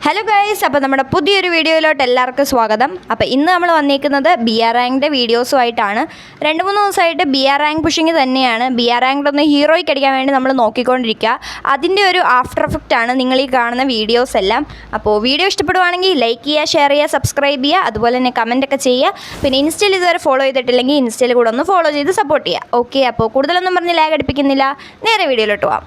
Hello guys, അപ്പോൾ നമ്മുടെ പുതിയൊരു വീഡിയോയിലോട്ട് എല്ലാവർക്കും സ്വാഗതം. അപ്പോൾ ഇന്ന് നമ്മൾ വന്നിരിക്കുന്നത് BR റാങ്കിൻ്റെ വീഡിയോസുമായിട്ടാണ്. 2-3 ദിവസമായിട്ട് BR റാങ്ക് പുഷിങ് തന്നെയാണ്. BR റാങ്ക് ഒന്ന് ഹീറോയ്ക്ക് അടിക്കാൻ വേണ്ടി നമ്മൾ നോക്കിക്കൊണ്ടിരിക്കുക. അതിൻ്റെ ഒരു ആഫ്റ്റർ എഫക്റ്റ് ആണ് നിങ്ങൾ ഈ കാണുന്ന വീഡിയോസ് എല്ലാം. അപ്പോൾ വീഡിയോ ഇഷ്ടപ്പെടുവാണെങ്കിൽ ലൈക്ക് ചെയ്യുക, ഷെയർ ചെയ്യുക, സബ്സ്ക്രൈബ് ചെയ്യുക, അതുപോലെ തന്നെ കമൻറ്റൊക്കെ ചെയ്യുക. പിന്നെ ഇൻസ്റ്റയിൽ ഇതുവരെ ഫോളോ ചെയ്തിട്ടില്ലെങ്കിൽ ഇൻസ്റ്റയിൽ കൂടെ ഒന്ന് ഫോളോ ചെയ്ത് സപ്പോർട്ട് ചെയ്യുക. ഓക്കെ, അപ്പോൾ കൂടുതലൊന്നും പറഞ്ഞ് ലാഗ് അടിപ്പിക്കുന്നില്ല, നേരെ വീഡിയോയിലോട്ട് പോവാം.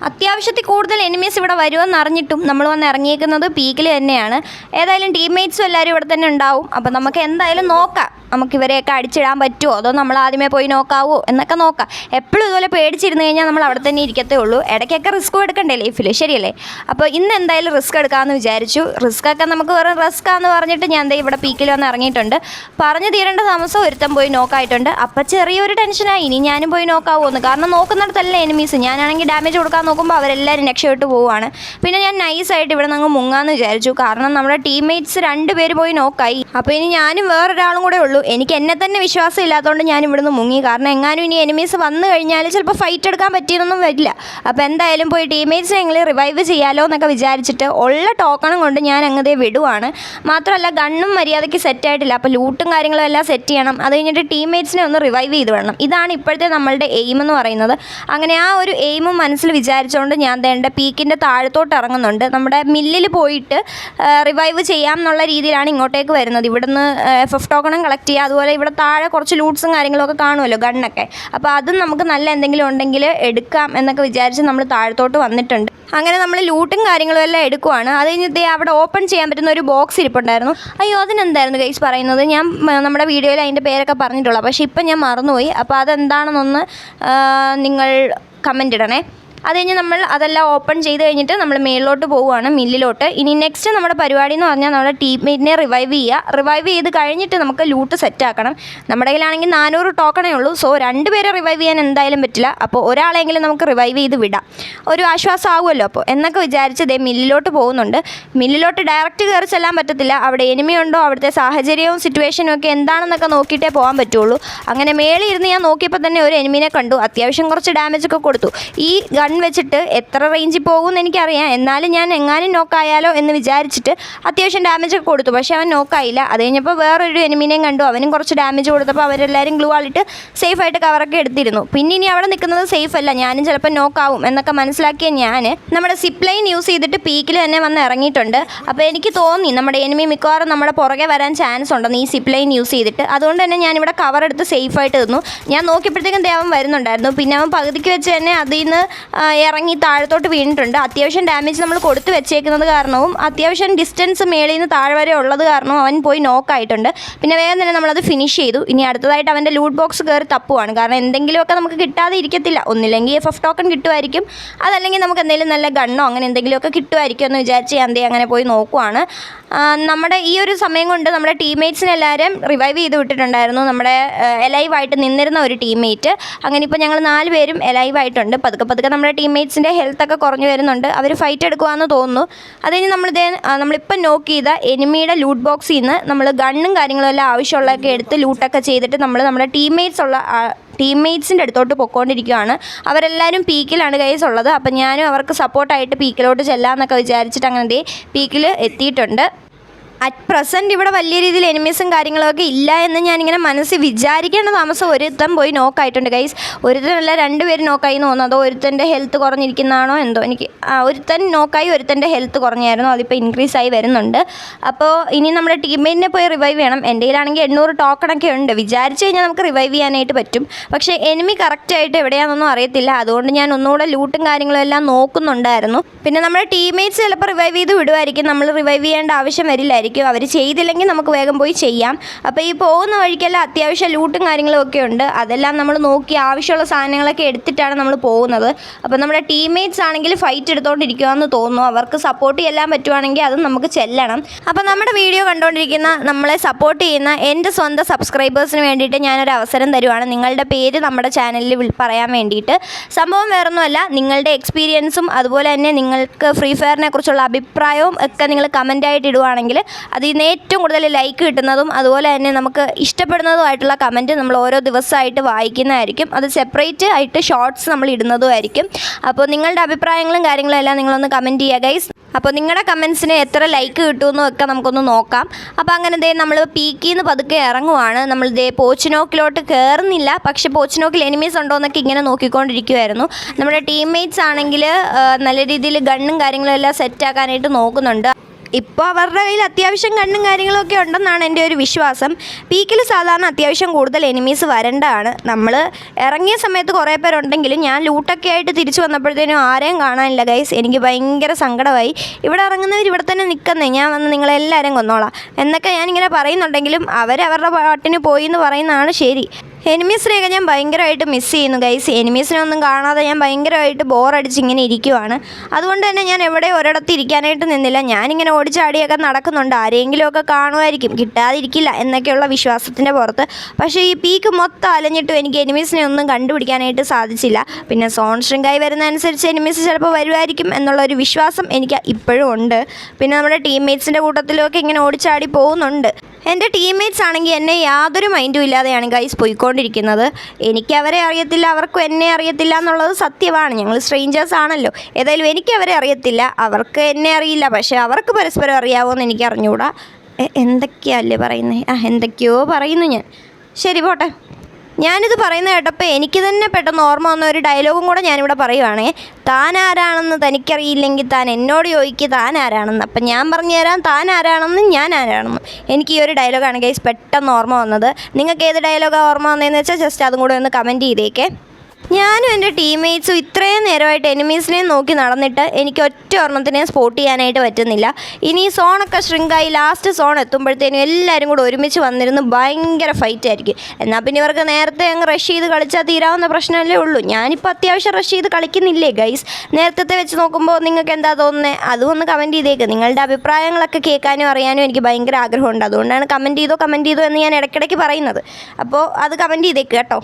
അത്യാവശ്യത്തിൽ കൂടുതൽ എനിമീസ് ഇവിടെ വരുമെന്ന് അറിഞ്ഞിട്ടും നമ്മൾ വന്ന് ഇറങ്ങിയേക്കുന്നത് പീക്കിൽ തന്നെയാണ്. ഏതായാലും ടീംമേറ്റ്സും എല്ലാവരും ഇവിടെ തന്നെ ഉണ്ടാവും. അപ്പോൾ നമുക്ക് എന്തായാലും നോക്കാം, നമുക്ക് ഇവരെയൊക്കെ അടിച്ചിടാൻ പറ്റുമോ, അതോ നമ്മൾ ആദ്യമേ പോയി നോക്കാവോ എന്നൊക്കെ നോക്കാം. എപ്പോഴും ഇതുപോലെ പേടിച്ചിരുന്ന് കഴിഞ്ഞാൽ നമ്മൾ അവിടെ തന്നെ ഇരിക്കത്തേ ഉള്ളൂ. ഇടയ്ക്കൊക്കെ റിസ്ക് എടുക്കണ്ടേ ലൈഫിൽ, ശരിയല്ലേ? അപ്പോൾ ഇന്ന് എന്തായാലും റിസ്ക് എടുക്കാമെന്ന് വിചാരിച്ചു. റിസ്ക്കൊക്കെ നമുക്ക് വെറും റിസ്ക്കാന്ന് പറഞ്ഞിട്ട് ഞാൻ എന്താ ഇവിടെ പീക്കിൽ വന്ന് ഇറങ്ങിയിട്ടുണ്ട്. പറഞ്ഞു തീരേണ്ട താമസം ഒരുത്തം പോയി നോക്കായിട്ടുണ്ട്. അപ്പം ചെറിയൊരു ടെൻഷനായി, ഇനി ഞാനും പോയി നോക്കാവോ എന്ന്. കാരണം നോക്കുന്നിടത്തല്ല എനിമീസ്, ഞാനാണെങ്കിൽ ഡാമേജ് കൊടുക്കാൻ നോക്കുമ്പോൾ അവരെല്ലാവരും രക്ഷപ്പെട്ട് പോവുകയാണ്. പിന്നെ ഞാൻ നൈസായിട്ട് ഇവിടെ നിന്ന് മുങ്ങാമെന്ന് വിചാരിച്ചു. കാരണം നമ്മുടെ ടീംമേറ്റ്സ് 2 പേര് പോയി നോക്കായി. അപ്പോൾ ഇനി ഞാനും വേറൊരാളും കൂടെ ഉള്ളൂ. എനിക്ക് എന്നെ തന്നെ വിശ്വാസം ഇല്ലാത്തതുകൊണ്ട് ഞാൻ ഇവിടുന്ന് മുങ്ങി. കാരണം എങ്ങാനും ഇനി എനിമീസ് വന്നു കഴിഞ്ഞാൽ ചിലപ്പോൾ ഫൈറ്റ് എടുക്കാൻ പറ്റിയെന്നൊന്നും വരില്ല. അപ്പോൾ എന്തായാലും പോയി ടീംമേറ്റ്സിനെ എങ്കിൽ റിവൈവ് ചെയ്യാലോ എന്നൊക്കെ വിചാരിച്ചിട്ട് ഉള്ള ടോക്കണും കൊണ്ട് ഞാൻ അങ്ങതേ വിടുവാണ്. മാത്രമല്ല ഗണ്ണും മര്യാദയ്ക്ക് സെറ്റായിട്ടില്ല. അപ്പോൾ ലൂട്ടും കാര്യങ്ങളും എല്ലാം സെറ്റ് ചെയ്യണം. അത് കഴിഞ്ഞിട്ട് ടീംമേറ്റ്സിനെ ഒന്ന് റിവൈവ് ചെയ്ത് വിടണം. ഇതാണ് ഇപ്പോഴത്തെ നമ്മളുടെ എയിം എന്ന് പറയുന്നത്. അങ്ങനെ ആ ഒരു എയിമും മനസ്സിൽ വിചാരിച്ചുകൊണ്ട് ഞാൻ വേണ്ട പീക്കിൻ്റെ താഴത്തോട്ട് ഇറങ്ങുന്നുണ്ട്. നമ്മുടെ മില്ലിൽ പോയിട്ട് റിവൈവ് ചെയ്യാം എന്നുള്ള രീതിയിലാണ് ഇങ്ങോട്ടേക്ക് വരുന്നത്. ഇവിടുന്ന് FF ടോക്കണും കളക്ട് ചെയ്യുക, അതുപോലെ ഇവിടെ താഴെ കുറച്ച് ലൂട്ട്സും കാര്യങ്ങളൊക്കെ കാണുമല്ലോ, ഗണ്ണൊക്കെ. അപ്പോൾ അതും നമുക്ക് നല്ല എന്തെങ്കിലും ഉണ്ടെങ്കിൽ എടുക്കാം എന്നൊക്കെ വിചാരിച്ച് നമ്മൾ താഴത്തോട്ട് വന്നിട്ടുണ്ട്. അങ്ങനെ നമ്മൾ ലൂട്ടും കാര്യങ്ങളും എല്ലാം എടുക്കുവാണ്. അത് കഴിഞ്ഞിട്ട് അവിടെ ഓപ്പൺ ചെയ്യാൻ പറ്റുന്ന ഒരു ബോക്സ് ഇരിപ്പുണ്ടായിരുന്നു. അയ്യോ, അതിനെന്തായിരുന്നു ഗൈസ് പറയുന്നത്? ഞാൻ നമ്മുടെ വീഡിയോയിൽ അതിൻ്റെ പേരൊക്കെ പറഞ്ഞിട്ടുള്ളൂ, പക്ഷേ ഇപ്പം ഞാൻ മറന്നുപോയി. അപ്പോൾ അതെന്താണെന്നൊന്ന് നിങ്ങൾ കമൻ്റ് ഇടണേ. അത് കഴിഞ്ഞ് നമ്മൾ അതെല്ലാം ഓപ്പൺ ചെയ്ത് കഴിഞ്ഞിട്ട് നമ്മൾ മേളിലോട്ട് പോവുകയാണ്, മില്ലിലോട്ട്. ഇനി നെക്സ്റ്റ് നമ്മുടെ പരിപാടി എന്ന് പറഞ്ഞാൽ നമ്മുടെ ടീംമേറ്റിനെ റിവൈവ് ചെയ്യുക. റിവൈവ് ചെയ്ത് കഴിഞ്ഞിട്ട് നമുക്ക് ലൂട്ട് സെറ്റാക്കണം. നമ്മുടെ കയ്യിലാണെങ്കിൽ 400 ടോക്കണേ ഉള്ളൂ. സോ 2 പേരെ റിവൈവ് ചെയ്യാൻ എന്തായാലും പറ്റില്ല. അപ്പോൾ ഒരാളെങ്കിലും നമുക്ക് റിവൈവ് ചെയ്ത് വിടാം, ഒരു ആശ്വാസം ആകുമല്ലോ. അപ്പോൾ എന്നൊക്കെ വിചാരിച്ച് ദേ മില്ലിലോട്ട് പോകുന്നുണ്ട്. മില്ലിലോട്ട് ഡയറക്റ്റ് കയറി ചെല്ലാൻ പറ്റത്തില്ല. അവിടെ എനിമി ഉണ്ടോ, അവിടുത്തെ സാഹചര്യവും സിറ്റുവേഷനും ഒക്കെ എന്താണെന്നൊക്കെ നോക്കിയിട്ടേ പോകാൻ പറ്റുള്ളൂ. അങ്ങനെ മേളിൽ ഇരുന്ന് ഞാൻ നോക്കിയപ്പോൾ തന്നെ ഒരു എനിമിനെ കണ്ടു. അത്യാവശ്യം കുറച്ച് ഡാമേജ് ഒക്കെ കൊടുത്തു. ഈ വെച്ചിട്ട് എത്ര റേഞ്ചിൽ പോകുമെന്ന് എനിക്കറിയാം. എന്നാലും ഞാൻ എങ്ങാനും നോക്കായാലോ എന്ന് വിചാരിച്ചിട്ട് അത്യാവശ്യം ഡാമേജ് ഒക്കെ കൊടുത്തു. പക്ഷേ അവൻ നോക്കായില്ല. അത് കഴിഞ്ഞപ്പോൾ വേറൊരു എനിമിനെയും കണ്ടു. അവനും കുറച്ച് ഡാമേജ് കൊടുത്തപ്പോൾ അവരെല്ലാവരും ഗ്ലൂ ആളിട്ട് സേഫായിട്ട് കവറൊക്കെ എടുത്തിരുന്നു. പിന്നെ ഇനി അവിടെ നിൽക്കുന്നത് സേഫ് അല്ല, ഞാനും ചിലപ്പോൾ നോക്കാവും എന്നൊക്കെ മനസ്സിലാക്കിയ ഞാൻ നമ്മുടെ സിപ്പ് ലൈൻ യൂസ് ചെയ്തിട്ട് പീക്കിൽ തന്നെ വന്ന് ഇറങ്ങിയിട്ടുണ്ട്. അപ്പോൾ എനിക്ക് തോന്നി നമ്മുടെ എനിമി മിക്കവാറും നമ്മുടെ പുറകെ വരാൻ ചാൻസ് ഉണ്ടെന്ന് ഈ സിപ്പ് ലൈൻ യൂസ് ചെയ്തിട്ട്. അതുകൊണ്ട് തന്നെ ഞാനിവിടെ കവർ എടുത്ത് സേഫായിട്ട് നിന്നു. ഞാൻ നോക്കിയപ്പോഴത്തേക്കും ദേവൻ വരുന്നുണ്ടായിരുന്നു. പിന്നെ അവൻ പകുതിക്ക് വെച്ച് തന്നെ അതിൽ നിന്ന് ഇറങ്ങി താഴത്തോട്ട് വീണിട്ടുണ്ട്. അത്യാവശ്യം ഡാമേജ് നമ്മൾ കൊടുത്ത് വെച്ചേക്കുന്നത് കാരണവും അത്യാവശ്യം ഡിസ്റ്റൻസ് മേളിൽ നിന്ന് താഴെ വരെ ഉള്ളത് കാരണവും അവൻ പോയി നോക്കായിട്ടുണ്ട്. പിന്നെ വേഗം തന്നെ നമ്മളത് ഫിനിഷ് ചെയ്തു. ഇനി അടുത്തതായിട്ട് അവൻ്റെ ലൂട്ട് ബോക്സ് കയറി തപ്പുവാണ്. കാരണം എന്തെങ്കിലുമൊക്കെ നമുക്ക് കിട്ടാതെ ഇരിക്കത്തില്ല. ഒന്നില്ലെങ്കിൽ FF ടോക്കൺ കിട്ടുമായിരിക്കും, അതല്ലെങ്കിൽ നമുക്ക് എന്തെങ്കിലും നല്ല ഗണ്ണോ അങ്ങനെ എന്തെങ്കിലുമൊക്കെ കിട്ടുമായിരിക്കും എന്ന് വിചാരിച്ച് ഞാൻ അങ്ങനെ പോയി നോക്കുവാണ്. നമ്മുടെ ഈ ഒരു സമയം കൊണ്ട് നമ്മുടെ ടീംമേറ്റ്സിനെല്ലാവരും റിവൈവ് ചെയ്ത് വിട്ടിട്ടുണ്ടായിരുന്നു. നമ്മുടെ എലൈവായിട്ട് നിന്നിരുന്ന ഒരു ടീംമേറ്റ്. അങ്ങനെ ഇപ്പോൾ ഞങ്ങൾ 4 പേരും എലൈവായിട്ടുണ്ട്. പതുക്കെ നമ്മുടെ ടീംമേറ്റ്സിൻ്റെ ഹെൽത്തൊക്കെ കുറഞ്ഞു വരുന്നുണ്ട്. അവർ ഫൈറ്റ് എടുക്കുവാന്ന് തോന്നുന്നു. അത് കഴിഞ്ഞ് നമ്മളിപ്പം നോക്ക് ചെയ്ത എനിമിയുടെ ലൂട്ട് ബോക്സിൽ നിന്ന് നമ്മൾ ഗണ്ണും കാര്യങ്ങളും എല്ലാം ആവശ്യമുള്ളതൊക്കെ എടുത്ത് ലൂട്ടൊക്കെ ചെയ്തിട്ട് നമ്മുടെ ടീംമേറ്റ്സിൻ്റെ അടുത്തോട്ട് പൊയ്ക്കൊണ്ടിരിക്കുകയാണ്. അവരെല്ലാവരും പീക്കിലാണ് ഗൈസ് ഉള്ളത്. അപ്പം ഞാനും അവർക്ക് സപ്പോർട്ടായിട്ട് പീക്കിലോട്ട് ചെല്ലാമെന്നൊക്കെ വിചാരിച്ചിട്ട് അങ്ങനെ പീക്കിൽ എത്തിയിട്ടുണ്ട്. അറ്റ് പ്രസൻറ്റ് ഇവിടെ വലിയ രീതിയിൽ എനിമീസും കാര്യങ്ങളൊക്കെ ഇല്ല എന്ന് ഞാനിങ്ങനെ മനസ്സിൽ വിചാരിക്കേണ്ട താമസം ഒരുത്തൻ പോയി നോക്കായിട്ടുണ്ട് ഗൈസ്. ഒരുത്തനല്ല 2 പേര് നോക്കായി എന്ന് തോന്നുന്നു. അതോ ഒരുത്തൻ്റെ ഹെൽത്ത് കുറഞ്ഞിരിക്കുന്നതാണോ എന്തോ. എനിക്ക് ഒരുത്തൻ നോക്കായി, ഒരുത്തൻ്റെ ഹെൽത്ത് കുറഞ്ഞായിരുന്നു. അതിപ്പോൾ ഇൻക്രീസ് ആയി വരുന്നുണ്ട്. അപ്പോൾ ഇനി നമ്മുടെ ടീംമേറ്റിനെ പോയി റിവൈവ് ചെയ്യണം. എൻ്റെ കയ്യിലാണെങ്കിൽ 800 ടോക്കണൊക്കെ ഉണ്ട്. വിചാരിച്ചു കഴിഞ്ഞാൽ നമുക്ക് റിവൈവ് ചെയ്യാനായിട്ട് പറ്റും. പക്ഷേ എനിമി കറക്റ്റായിട്ട് എവിടെയാണെന്നൊന്നും അറിയത്തില്ല. അതുകൊണ്ട് ഞാൻ ഒന്നുകൂടെ ലൂട്ടും കാര്യങ്ങളും എല്ലാം നോക്കുന്നുണ്ടായിരുന്നു. പിന്നെ നമ്മുടെ ടീംമേറ്റ്സ് ചിലപ്പോൾ റിവൈവ് ചെയ്ത് വിടുമായിരിക്കും. നമ്മൾ റിവൈവ് ചെയ്യേണ്ട ആവശ്യം വരില്ലായിരിക്കും. അവർ ചെയ്തില്ലെങ്കിൽ നമുക്ക് വേഗം പോയി ചെയ്യാം. അപ്പോൾ ഈ പോകുന്ന വഴിക്കെല്ലാം അത്യാവശ്യം ലൂട്ടും കാര്യങ്ങളും ഒക്കെ ഉണ്ട്. അതെല്ലാം നമ്മൾ നോക്കി ആവശ്യമുള്ള സാധനങ്ങളൊക്കെ എടുത്തിട്ടാണ് നമ്മൾ പോകുന്നത്. അപ്പോൾ നമ്മുടെ ടീംമേറ്റ്സ് ആണെങ്കിൽ ഫൈറ്റ് എടുത്തുകൊണ്ടിരിക്കുകയെന്ന് തോന്നുന്നു. അവർക്ക് സപ്പോർട്ട് ചെയ്യാൻ പറ്റുവാണെങ്കിൽ അതും നമുക്ക് ചെല്ലണം. അപ്പോൾ നമ്മുടെ വീഡിയോ കണ്ടുകൊണ്ടിരിക്കുന്ന, നമ്മളെ സപ്പോർട്ട് ചെയ്യുന്ന എൻ്റെ സ്വന്തം സബ്സ്ക്രൈബേഴ്സിന് വേണ്ടിയിട്ട് ഞാനൊരു അവസരം തരുവാണ്. നിങ്ങളുടെ പേര് നമ്മുടെ ചാനലിൽ പറയാൻ വേണ്ടിയിട്ട്. സംഭവം വേറൊന്നുമല്ല, നിങ്ങളുടെ എക്സ്പീരിയൻസും അതുപോലെ തന്നെ നിങ്ങൾക്ക് ഫ്രീ ഫയറിനെ കുറിച്ചുള്ള അഭിപ്രായവും ഒക്കെ നിങ്ങൾ കമൻ്റായിട്ട് ഇടുവാണെങ്കിൽ അതിൽ നിന്ന് ഏറ്റവും കൂടുതൽ ലൈക്ക് കിട്ടുന്നതും അതുപോലെ തന്നെ നമുക്ക് ഇഷ്ടപ്പെടുന്നതുമായിട്ടുള്ള കമൻറ്റ് നമ്മൾ ഓരോ ദിവസമായിട്ട് വായിക്കുന്നതായിരിക്കും. അത് സെപ്പറേറ്റ് ആയിട്ട് ഷോർട്സ് നമ്മൾ ഇടുന്നതുമായിരിക്കും. അപ്പോൾ നിങ്ങളുടെ അഭിപ്രായങ്ങളും കാര്യങ്ങളും എല്ലാം നിങ്ങളൊന്ന് കമൻറ്റ് ചെയ്യുക ഗൈസ്. അപ്പോൾ നിങ്ങളുടെ കമൻസിന് എത്ര ലൈക്ക് കിട്ടുമെന്നും ഒക്കെ നമുക്കൊന്ന് നോക്കാം. അപ്പോൾ അങ്ങനെ നമ്മൾ പീക്കിൽ നിന്ന് പതുക്കെ ഇറങ്ങുവാണ്. നമ്മൾ പോച്ചിനോക്കിലോട്ട് കയറുന്നില്ല, പക്ഷെ പോച്ചിനോക്കിൽ എനിമീസ് ഉണ്ടോ എന്നൊക്കെ ഇങ്ങനെ നോക്കിക്കൊണ്ടിരിക്കുമായിരുന്നു. നമ്മുടെ ടീംമേറ്റ്സ് ആണെങ്കിൽ നല്ല രീതിയിൽ ഗണ്ണും കാര്യങ്ങളും എല്ലാം സെറ്റാക്കാനായിട്ട് നോക്കുന്നുണ്ട്. ഇപ്പോൾ അവരുടെ കയ്യിൽ അത്യാവശ്യം കണ്ണും കാര്യങ്ങളൊക്കെ ഉണ്ടെന്നാണ് എൻ്റെ ഒരു വിശ്വാസം. പീക്കിൽ സാധാരണ അത്യാവശ്യം കൂടുതൽ എനിമീസ് വരേണ്ടതാണ്. നമ്മൾ ഇറങ്ങിയ സമയത്ത് കുറേ പേരുണ്ടെങ്കിലും ഞാൻ ലൂട്ടൊക്കെ ആയിട്ട് തിരിച്ചു വന്നപ്പോഴത്തേനും ആരെയും കാണാനില്ല ഗൈസ്. എനിക്ക് ഭയങ്കര സങ്കടമായി. ഇവിടെ ഇറങ്ങുന്നവർ ഇവിടെ തന്നെ നിൽക്കുന്നേ, ഞാൻ വന്ന് നിങ്ങളെല്ലാവരും കൊന്നോളാം എന്നൊക്കെ ഞാനിങ്ങനെ പറയുന്നുണ്ടെങ്കിലും അവരവരുടെ പാട്ടിന് പോയി എന്ന് പറയുന്നതാണ് ശരി. എനിമീസിനെയൊക്കെ ഞാൻ ഭയങ്കരമായിട്ട് മിസ് ചെയ്യുന്നു ഗൈസ്. എനിമീസിനൊന്നും കാണാതെ ഞാൻ ഭയങ്കരമായിട്ട് ബോറടിച്ച് ഇങ്ങനെ ഇരിക്കുവാണ്. അതുകൊണ്ട് തന്നെ ഞാൻ എവിടെ ഒരിടത്ത് ഇരിക്കാനായിട്ട് നിന്നില്ല. ഞാനിങ്ങനെ ഓടിച്ചാടിയൊക്കെ നടക്കുന്നുണ്ട്. ആരെങ്കിലുമൊക്കെ കാണുമായിരിക്കും, കിട്ടാതിരിക്കില്ല എന്നൊക്കെയുള്ള വിശ്വാസത്തിൻ്റെ പുറത്ത്. പക്ഷേ ഈ പീക്ക് മൊത്തം അലഞ്ഞിട്ടും എനിക്ക് എനിമീസിനെ ഒന്നും കണ്ടുപിടിക്കാനായിട്ട് സാധിച്ചില്ല. പിന്നെ സോൺ ശൃംഗായി വരുന്നതനുസരിച്ച് എനിമീസ് ചിലപ്പോൾ വരുമായിരിക്കും എന്നുള്ളൊരു വിശ്വാസം എനിക്ക് ഇപ്പോഴും ഉണ്ട്. പിന്നെ നമ്മുടെ ടീംമേറ്റ്സിൻ്റെ കൂട്ടത്തിലൊക്കെ ഇങ്ങനെ ഓടിച്ചാടി പോകുന്നുണ്ട്. എൻ്റെ ടീംമേറ്റ്സ് ആണെങ്കിൽ എന്നെ യാതൊരു മൈൻഡും ഇല്ലാതെയാണ് ഗൈസ് പോയിക്കൊണ്ടിരിക്കുന്നത്. എനിക്ക് അവരെ അറിയത്തില്ല, അവർക്കും എന്നെ അറിയത്തില്ല എന്നുള്ളത് സത്യമാണ്. ഞങ്ങൾ സ്ട്രേഞ്ചേഴ്സ് ആണല്ലോ. ഏതായാലും എനിക്ക് അവരെ അറിയത്തില്ല, അവർക്ക് എന്നെ അറിയില്ല. പക്ഷേ അവർക്ക് പരസ്പരം അറിയാമോയെന്ന് എനിക്ക് അറിഞ്ഞുകൂടാ. എന്തൊക്കെയല്ലേ പറയുന്നത്? എന്തൊക്കെയോ പറയുന്നു ഞാൻ. ശരി പോട്ടെ. ഞാനിത് പറയുന്ന കേട്ടപ്പോൾ എനിക്ക് തന്നെ പെട്ടെന്ന് ഓർമ്മ വന്ന ഒരു ഡയലോഗും കൂടെ ഞാനിവിടെ പറയുവാണേ. താൻ ആരാണെന്ന് തനിക്കറിയില്ലെങ്കിൽ താൻ എന്നോട് ചോദിക്കുക താൻ ആരാണെന്ന്. അപ്പം ഞാൻ പറഞ്ഞു തരാം താൻ ആരാണെന്നും ഞാൻ ആരാണെന്നും. എനിക്ക് ഈ ഒരു ഡയലോഗാണ് ഗൈസ് പെട്ടെന്ന് ഓർമ്മ വന്നത്. നിങ്ങൾക്ക് ഏത് ഡയലോഗാണ് ഓർമ്മ വന്നതെന്ന് വെച്ചാൽ ജസ്റ്റ് അതും കൂടെ ഒന്ന് കമൻറ്റ് ചെയ്തേക്കേ. ഞാനും എൻ്റെ ടീംമേറ്റ്സും ഇത്രയും നേരമായിട്ട് എനിമീസിനെ നോക്കി നടന്നിട്ട് എനിക്ക് ഒറ്റ ഒരെണ്ണത്തിനെ സ്പോട്ട് ചെയ്യാനായിട്ട് പറ്റുന്നില്ല. ഇനി ഈ സോണൊക്കെ ശൃംഗായി ലാസ്റ്റ് സോൺ എത്തുമ്പോഴത്തേനും എല്ലാവരും കൂടെ ഒരുമിച്ച് വന്നിരുന്ന് ഭയങ്കര ഫൈറ്റ് ആയിരിക്കും. എന്നാൽ പിന്നെ ഇവർക്ക് നേരത്തെ അങ്ങ് റഷ് ചെയ്ത് കളിച്ചാൽ തീരാവുന്ന പ്രശ്നമല്ലേ ഉള്ളൂ. ഞാനിപ്പോൾ അത്യാവശ്യം റഷ് ചെയ്ത് കളിക്കുന്നില്ലേ ഗൈസ്? നേരത്തെ വെച്ച് നോക്കുമ്പോൾ നിങ്ങൾക്ക് എന്താ തോന്നുന്നത്? അതും ഒന്ന് കമൻറ്റ് ചെയ്തേക്ക്. നിങ്ങളുടെ അഭിപ്രായങ്ങളൊക്കെ കേൾക്കാനും അറിയാനും എനിക്ക് ഭയങ്കര ആഗ്രഹമുണ്ട്. അതുകൊണ്ടാണ് കമൻറ്റ് ചെയ്തോ എന്ന് ഞാൻ ഇടയ്ക്കിടയ്ക്ക് പറയുന്നത്. അപ്പോൾ അത് കമൻറ്റ് ചെയ്തേക്ക് കേട്ടോ.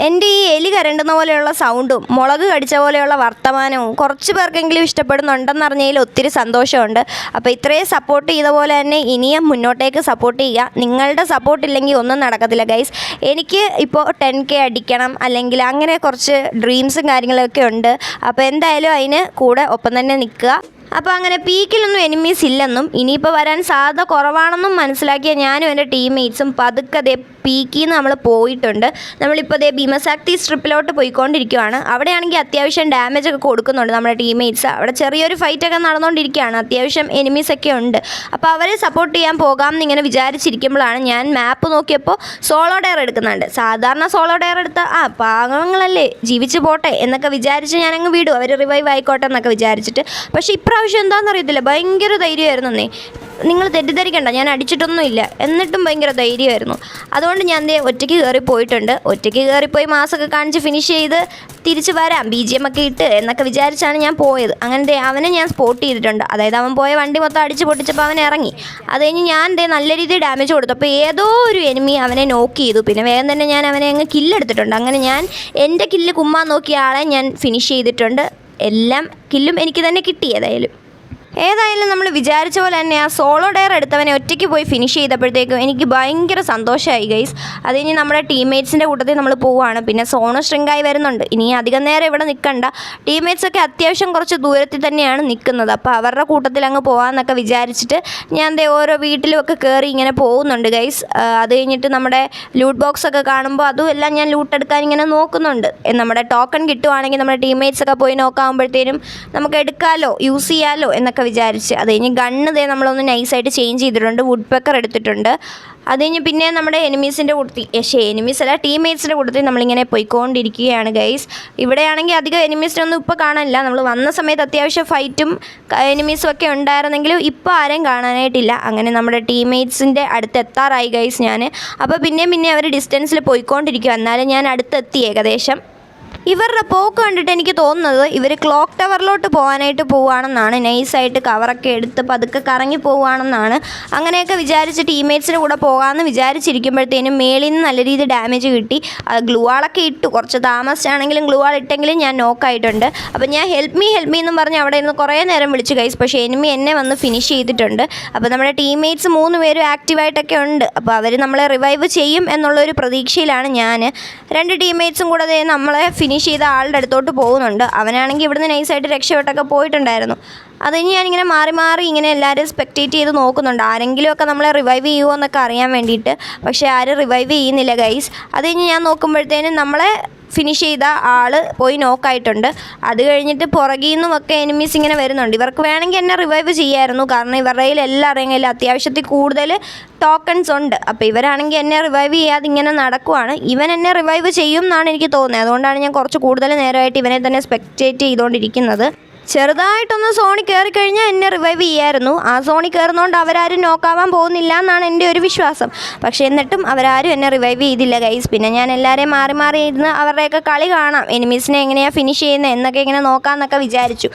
എൻ്റെ ഈ എലി കരണ്ടുന്ന പോലെയുള്ള സൗണ്ടും മുളക് കടിച്ച പോലെയുള്ള വർത്തമാനവും കുറച്ച് പേർക്കെങ്കിലും ഇഷ്ടപ്പെടുന്നുണ്ടെന്നറിഞ്ഞതിൽ ഒത്തിരി സന്തോഷമുണ്ട്. അപ്പോൾ ഇത്രയും സപ്പോർട്ട് ചെയ്ത പോലെ തന്നെ ഇനിയും മുന്നോട്ടേക്ക് സപ്പോർട്ട് ചെയ്യുക. നിങ്ങളുടെ സപ്പോർട്ട് ഇല്ലെങ്കിൽ ഒന്നും നടക്കത്തില്ല ഗൈസ്. എനിക്ക് ഇപ്പോൾ 10K അടിക്കണം, അല്ലെങ്കിൽ അങ്ങനെ കുറച്ച് ഡ്രീംസും കാര്യങ്ങളൊക്കെ ഉണ്ട്. അപ്പോൾ എന്തായാലും അതിന് കൂടെ ഒപ്പം തന്നെ നിൽക്കുക. അപ്പോൾ അങ്ങനെ പീക്കിലൊന്നും എനിമീസ് ഇല്ലെന്നും ഇനിയിപ്പോൾ വരാൻ സാധ്യത കുറവാണെന്നും മനസ്സിലാക്കിയ ഞാനും എൻ്റെ ടീംമേറ്റ്സും പതുക്കെ പീക്കിൽ നിന്ന് നമ്മൾ പോയിട്ടുണ്ട്. നമ്മളിപ്പോൾ ഭീമശക്തി സ്ട്രിപ്പിലോട്ട് പോയിക്കൊണ്ടിരിക്കുകയാണ്. അവിടെയാണെങ്കിൽ അത്യാവശ്യം ഡാമേജ് ഒക്കെ കൊടുക്കുന്നുണ്ട് നമ്മുടെ ടീംമേറ്റ്സ്. അവിടെ ചെറിയൊരു ഫൈറ്റൊക്കെ നടന്നുകൊണ്ടിരിക്കുകയാണ്. അത്യാവശ്യം എനിമീസൊക്കെ ഉണ്ട്. അപ്പോൾ അവരെ സപ്പോർട്ട് ചെയ്യാൻ പോകാം എന്നിങ്ങനെ വിചാരിച്ചിരിക്കുമ്പോഴാണ് ഞാൻ മാപ്പ് നോക്കിയപ്പോൾ സോളോ ഡെയർ എടുക്കുന്നുണ്ട്. സാധാരണ സോളോ ഡെയർ എടുത്ത പാവങ്ങളല്ലേ ജീവിച്ച് പോട്ടെ എന്നൊക്കെ വിചാരിച്ച് ഞാനങ്ങ് വിടും, അവർ റിവൈവ് ആയിക്കോട്ടെ എന്നൊക്കെ വിചാരിച്ചിട്ട്. പക്ഷേ ഇപ്രാവശ്യം എന്താണെന്നറിയത്തില്ല, ഭയങ്കര ധൈര്യമായിരുന്നേ. നിങ്ങൾ തെറ്റിദ്ധരിക്കണ്ട, ഞാൻ അടിച്ചിട്ടൊന്നുമില്ല, എന്നിട്ടും ഭയങ്കര ധൈര്യമായിരുന്നു. അതുകൊണ്ട് ഞാൻ ഒറ്റയ്ക്ക് കയറി പോയിട്ടുണ്ട്. ഒറ്റയ്ക്ക് കയറിപ്പോയി മാസമൊക്കെ കാണിച്ച് ഫിനിഷ് ചെയ്ത് തിരിച്ച് വരാം, BGM ഒക്കെ ഇട്ട് എന്നൊക്കെ വിചാരിച്ചാണ് ഞാൻ പോയത്. അങ്ങനെ അവനെ ഞാൻ സ്പോട്ട് ചെയ്തിട്ടുണ്ട്. അതായത് അവൻ പോയ വണ്ടി മൊത്തം അടിച്ച് പൊട്ടിച്ചപ്പോൾ അവൻ ഇറങ്ങി. അത് കഴിഞ്ഞ് ഞാൻ നല്ല രീതിയിൽ ഡാമേജ് കൊടുത്തു. അപ്പോൾ ഏതോ ഒരു എനിമി അവനെ നോക്ക് ചെയ്തു. പിന്നെ വേഗം തന്നെ ഞാൻ അവനെ അങ്ങ് കില്ലെടുത്തിട്ടുണ്ട്. അങ്ങനെ ഞാൻ എൻ്റെ കില്ല് കുമ്മാൻ നോക്കിയ ആളെ ഞാൻ ഫിനിഷ് ചെയ്തിട്ടുണ്ട്. എല്ലാം കില്ലും എനിക്ക് തന്നെ കിട്ടി. ഏതായാലും നമ്മൾ വിചാരിച്ച പോലെ തന്നെ ആ സോളോ ഡെയർ എടുത്തവനെ ഒറ്റയ്ക്ക് പോയി ഫിനിഷ് ചെയ്തപ്പോഴത്തേക്കും എനിക്ക് ഭയങ്കര സന്തോഷമായി ഗൈസ്. അത് കഴിഞ്ഞ് നമ്മുടെ ടീംമേറ്റ്സിൻ്റെ കൂട്ടത്തിൽ നമ്മൾ പോവുകയാണ്. പിന്നെ സോണോ ശൃംഗായി വരുന്നുണ്ട്. ഇനി അധികം നേരം ഇവിടെ നിൽക്കണ്ട. ടീംമേറ്റ്സൊക്കെ അത്യാവശ്യം കുറച്ച് ദൂരത്തിൽ തന്നെയാണ് നിൽക്കുന്നത്. അപ്പോൾ അവരുടെ കൂട്ടത്തിൽ അങ്ങ് പോകാമെന്നൊക്കെ വിചാരിച്ചിട്ട് ഞാൻ ഓരോ വീട്ടിലുമൊക്കെ കയറി ഇങ്ങനെ പോകുന്നുണ്ട് ഗൈസ്. അത് കഴിഞ്ഞിട്ട് നമ്മുടെ ലൂട്ട് ബോക്സ് ഒക്കെ കാണുമ്പോൾ അതും എല്ലാം ഞാൻ ലൂട്ടെടുക്കാൻ ഇങ്ങനെ നോക്കുന്നുണ്ട്. നമ്മുടെ ടോക്കൺ കിട്ടുവാണെങ്കിൽ നമ്മുടെ ടീംമേറ്റ്സൊക്കെ പോയി നോക്കാകുമ്പോഴത്തേനും നമുക്ക് എടുക്കാമല്ലോ, യൂസ് ചെയ്യാമല്ലോ എന്നൊക്കെ വിചാരിച്ച്. അത് കഴിഞ്ഞ് ഗണ്ണ് നമ്മളൊന്ന് നൈസായിട്ട് ചേഞ്ച് ചെയ്തിട്ടുണ്ട്. വുഡ് പെക്കർ എടുത്തിട്ടുണ്ട്. അത് കഴിഞ്ഞ് പിന്നെ നമ്മുടെ എനിമീസിൻ്റെ കൂട്ടത്തിൽ എനിമീസല്ല ടീംമേറ്റ്സിൻ്റെ കൂട്ടത്തിൽ നമ്മളിങ്ങനെ പോയിക്കൊണ്ടിരിക്കുകയാണ് ഗൈസ്. ഇവിടെയാണെങ്കിൽ അധികം എനിമീസിനൊന്നും ഇപ്പോൾ കാണാനില്ല. നമ്മൾ വന്ന സമയത്ത് അത്യാവശ്യം ഫൈറ്റും എനിമീസും ഒക്കെ ഉണ്ടായിരുന്നെങ്കിലും ഇപ്പോൾ ആരെയും കാണാനായിട്ടില്ല. അങ്ങനെ നമ്മുടെ ടീംമേറ്റ്സിൻ്റെ അടുത്ത് എത്താറായി ഗൈസ് ഞാൻ. അപ്പോൾ പിന്നെ അവർ ഡിസ്റ്റൻസിൽ പോയിക്കൊണ്ടിരിക്കുക. എന്നാലും ഞാൻ അടുത്തെത്തി ഏകദേശം. ഇവരുടെ പോക്ക് കണ്ടിട്ട് എനിക്ക് തോന്നുന്നത് ഇവർ ക്ലോക്ക് ടവറിലോട്ട് പോകാനായിട്ട് പോവുകയാണെന്നാണ്. നൈസായിട്ട് കവറൊക്കെ എടുത്ത് പതുക്കെ കറങ്ങി പോവുകയാണെന്നാണ്. അങ്ങനെയൊക്കെ വിചാരിച്ച് ടീംമേറ്റ്സിൻ്റെ കൂടെ പോകാമെന്ന് വിചാരിച്ചിരിക്കുമ്പോഴത്തേനും മേളിൽ നിന്ന് നല്ല രീതിയിൽ ഡാമേജ് കിട്ടി. ഗ്ലൂ വാളൊക്കെ ഇട്ടു, കുറച്ച് താമസിച്ചാണെങ്കിലും ഗ്ലൂ വാൾ ഇട്ടെങ്കിലും ഞാൻ നോക്കായിട്ടുണ്ട്. അപ്പോൾ ഞാൻ ഹെൽപ്പ് മീ എന്നും പറഞ്ഞ് അവിടെ നിന്ന് കുറേ നേരം വിളിച്ചു ഗൈസ്. പക്ഷേ എനിമി എന്നെ വന്ന് ഫിനിഷ് ചെയ്തിട്ടുണ്ട്. അപ്പോൾ നമ്മുടെ ടീംമേറ്റ്സ് 3 പേരും ആക്റ്റീവായിട്ടൊക്കെ ഉണ്ട്. അപ്പോൾ അവർ നമ്മളെ റിവൈവ് ചെയ്യും എന്നുള്ളൊരു പ്രതീക്ഷയിലാണ് ഞാൻ. 2 ടീംമേറ്റ്സും കൂടെ നമ്മളെ ഫിനിഷ് ചെയ്ത ആളുടെ അടുത്തോട്ട് പോകുന്നുണ്ട്. അവനാണെങ്കിൽ ഇവിടുന്ന് നൈസായിട്ട് രക്ഷപ്പെട്ടൊക്കെ പോയിട്ടുണ്ടായിരുന്നു. അതിന് ഞാനിങ്ങനെ മാറി ഇങ്ങനെ എല്ലാവരും സ്പെക്റ്റേറ്റ് ചെയ്ത് നോക്കുന്നുണ്ട്, ആരെങ്കിലുമൊക്കെ നമ്മളെ റിവൈവ് ചെയ്യുമോ എന്നൊക്കെ അറിയാൻ വേണ്ടിയിട്ട്. പക്ഷേ ആരും റിവൈവ് ചെയ്യുന്നില്ല ഗൈസ്. അത് കഴിഞ്ഞ് ഞാൻ നോക്കുമ്പോഴത്തേനും നമ്മളെ ഫിനിഷ് ചെയ്ത ആൾ പോയി നോക്കായിട്ടുണ്ട്. അത് കഴിഞ്ഞിട്ട് പുറകിൽ നിന്നുമൊക്കെ എനിമീസ് ഇങ്ങനെ വരുന്നുണ്ട്. ഇവർക്ക് വേണമെങ്കിൽ എന്നെ റിവൈവ് ചെയ്യായിരുന്നു, കാരണം ഇവരുടെ കയ്യിൽ എല്ലാവരുടെയും കയ്യിൽ അത്യാവശ്യത്തിൽ കൂടുതൽ ടോക്കൺസ് ഉണ്ട്. അപ്പോൾ ഇവരാണെങ്കിൽ എന്നെ റിവൈവ് ചെയ്യാതെ ഇങ്ങനെ നടക്കുവാണ്. ഇവൻ എന്നെ റിവൈവ് ചെയ്യും എന്നാണ് എനിക്ക് തോന്നുന്നത്. അതുകൊണ്ടാണ് ഞാൻ കുറച്ച് കൂടുതൽ നേരമായിട്ട് ഇവനെ തന്നെ സ്പെക്റ്റേറ്റ് ചെയ്തുകൊണ്ടിരിക്കുന്നത്. ചെറുതായിട്ടൊന്ന് സോണിൽ കയറിക്കഴിഞ്ഞാൽ എന്നെ റിവൈവ് ചെയ്യായിരുന്നു. ആ സോണിൽ കയറുന്നതുകൊണ്ട് അവരാരും നോക്കാവാൻ പോകുന്നില്ല എന്നാണ് എൻ്റെ ഒരു വിശ്വാസം. പക്ഷേ എന്നിട്ടും അവരാരും എന്നെ റിവൈവ് ചെയ്തില്ല ഗൈസ്. പിന്നെ ഞാൻ എല്ലാവരെയും മാറി ഇരുന്ന് അവരുടെയൊക്കെ കളി കാണാം, എനിമീസിനെ എങ്ങനെയാണ് ഫിനിഷ് ചെയ്യുന്നത് എന്നൊക്കെ ഇങ്ങനെ നോക്കാമെന്നൊക്കെ വിചാരിച്ചു.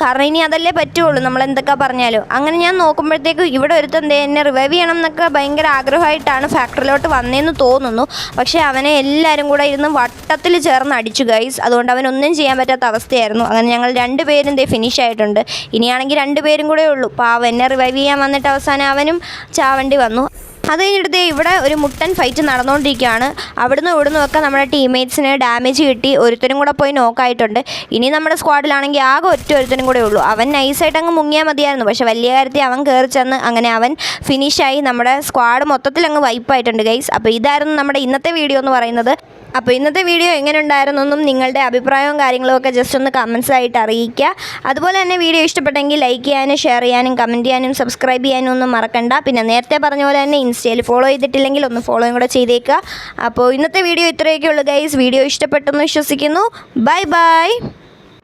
കാരണം ഇനി അതല്ലേ പറ്റുള്ളൂ, നമ്മൾ എന്തൊക്കെ പറഞ്ഞാലും. അങ്ങനെ ഞാൻ നോക്കുമ്പോഴത്തേക്ക് ഇവിടെ ഒരുത്തൻ എന്നെ റിവൈവ് ചെയ്യണം എന്നൊക്കെ ഭയങ്കര ആഗ്രഹമായിട്ടാണ് ഫാക്ടറിയിലോട്ട് വന്നതെന്ന് തോന്നുന്നു. പക്ഷേ അവനെ എല്ലാവരും കൂടെ ഇരുന്ന് വട്ടത്തിൽ ചേർന്ന് അടിച്ചു ഗൈസ്. അതുകൊണ്ട് അവനൊന്നും ചെയ്യാൻ പറ്റാത്ത അവസ്ഥയായിരുന്നു. അങ്ങനെ ഞങ്ങൾ 2 പേരും ഫിനിഷ് ആയിട്ടുണ്ട്. ഇനിയാണെങ്കിൽ 2 പേരും കൂടെ ഉള്ളൂ. പാവം എന്നെ റിവൈവ് ചെയ്യാൻ വന്നിട്ട് അവസാനം അവനും ചാവേണ്ടി വന്നു. അത് കഴിഞ്ഞിട്ട് ഇവിടെ ഒരു മുട്ടൻ ഫൈറ്റ് നടന്നുകൊണ്ടിരിക്കുകയാണ്. ഇവിടുന്നും ഒക്കെ നമ്മുടെ ടീംമേറ്റ്സിന് ഡാമേജ് കിട്ടി. ഒരുത്തനും കൂടെ പോയി നോക്കായിട്ടുണ്ട്. ഇനി നമ്മുടെ സ്ക്വാഡിലാണെങ്കിൽ ആകെ ഒരുത്തനും കൂടെ ഉള്ളൂ. അവൻ നൈസായിട്ട് അങ്ങ് മുങ്ങിയാൽ മതിയായിരുന്നു. പക്ഷേ വലിയ കാര്യത്തിൽ അവൻ കയറി ചെന്ന് അങ്ങനെ അവൻ ഫിനിഷായി. നമ്മുടെ സ്ക്വാഡ് മൊത്തത്തിൽ അങ്ങ് വൈപ്പായിട്ടുണ്ട് ഗൈസ്. അപ്പോൾ ഇതായിരുന്നു നമ്മുടെ ഇന്നത്തെ വീഡിയോ എന്ന് പറയുന്നത്. അപ്പോൾ ഇന്നത്തെ വീഡിയോ എങ്ങനെ ഉണ്ടായിരുന്നെന്നും നിങ്ങളുടെ അഭിപ്രായവും കാര്യങ്ങളും ഒക്കെ ജസ്റ്റ് ഒന്ന് കമൻസ് ആയിട്ട് അറിയിക്കുക. അതുപോലെ തന്നെ വീഡിയോ ഇഷ്ടപ്പെട്ടെങ്കിൽ ലൈക്ക് ചെയ്യാനും ഷെയർ ചെയ്യാനും കമൻറ്റ് ചെയ്യാനും സബ്സ്ക്രൈബ് ചെയ്യാനും ഒന്നും മറക്കണ്ട. പിന്നെ നേരത്തെ പറഞ്ഞ പോലെ തന്നെ ഇൻസ്റ്റയിൽ ഫോളോ ചെയ്തിട്ടില്ലെങ്കിൽ ഒന്ന് ഫോളോയും കൂടെ ചെയ്തേക്കുക. അപ്പോൾ ഇന്നത്തെ വീഡിയോ ഇത്രയൊക്കെ ഉള്ളൂ ഗൈസ്. വീഡിയോ ഇഷ്ടപ്പെട്ടെന്ന് വിശ്വസിക്കുന്നു. Bye bye.